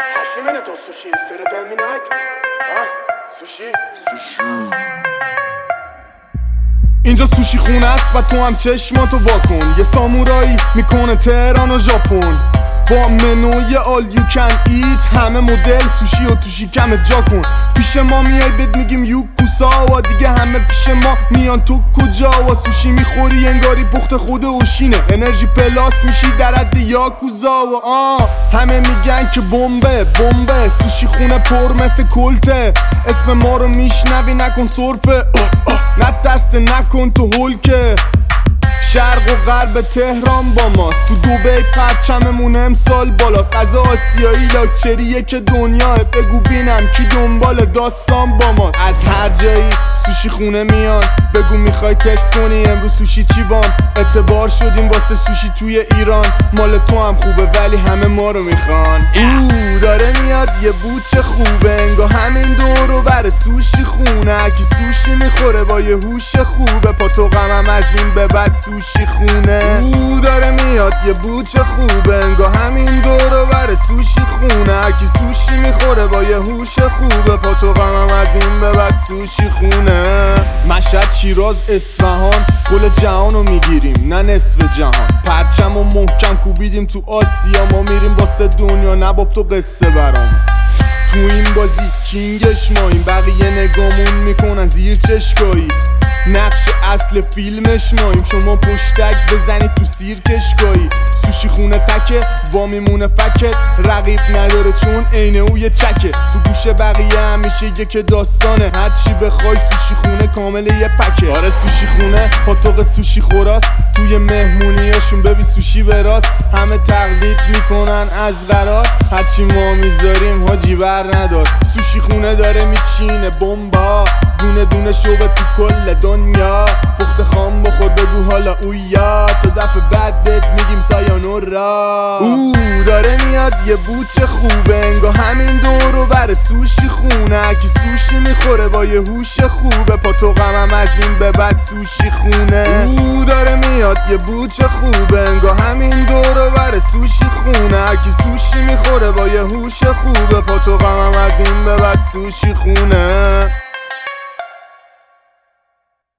Hashimene to sushi is determinate. Sushi. اینجا سوشی خونه است و تو هم چشماتو واکن. یه سامورایی میکنه تهران و ژاپن با منوی all you can eat. همه مدل سوشی و تو شکم جا کن. پیش ما میای بد میگیم یوکوسا و دیگه همه پیش ما میان تو کجا. و سوشی میخوری انگاری پخت خود اوشینه. انرژی پلاس میشی در حد یاکوزا. و همه میگن که بمبه سوشی خونه پر مثل کلته. اسم ما رو میشنوی نکن سرفه. نترسته نکن تو هلکه. شرق و غرب تهران با ماست. تو دبی پرچممون امسال بالاست. غذا آسیایی لاکچریه که دنیاه. بگو بینم کی دنبال داستان با ماست. از هر جایی سوشی خونه میان. بگو میخوای تست کنی امروز سوشی چی بام. اعتبار شدیم واسه سوشی توی ایران. مال تو هم خوبه ولی همه ما رو میخوان. داره میاد یه بوچه خوبه. انگار همین دورو بر سوشی خونه. کی سوشی میخوره با یه هوش خوبه. پا تو غمم از این به بعد سوشی خونه. داره میاد یه بوچه خوبه. انگار همین دورو بر سوشی خونه. کی سوشی میخوره با یه هوش خوبه. پا تو غمم از این به بعد سوشی خونه. مشهد، شیراز، اصفهان کل جهانو میگیریم نه نصف جهان. پرچم و محکم کوبیدیم تو آسیا. ما میریم واسه دنیا نباف تو قصه برام. تو این بازی کینگش ماییم. بقیه نگامون میکنن زیر چشکایی. نقش اصل فیلمش ماییم. شما پشتک بزنید تو سیرکشگاهی. سوشی خونه تکه وا میمونه فکت. رقیب نداره چون عین او یه چکه. تو گوش بقیه همیشه یک داستانه. هرچی بخوای سوشی خونه کامل یه پکه. آره سوشی خونه پاتوق سوشی خوراست. توی مهمونیاشون ببین سوشی به راست. همه تقلید میکنن از قرار. هرچی ما میذاریم حاجی بر ندار. سوشی خونه داره میچینه بمبا. دونه دونه شوبه تو کل دنیا. پخت خام بخور بگو حالا اویا. تا دفعه بعد بد میگیم سایانورا. داره میاد یه بوچه خوبه. انگار همین دورو بر سوشی خونه. کی سوشی میخوره با یه هوش خوبه. پا تو غمم از این به بعد سوشی خونه. داره میاد یه بوچه خوبه. انگار همین دورو بر سوشی خونه. کی سوشی میخوره با یه هوش خوبه. پا تو غمم از این به بعد سوشی خونه.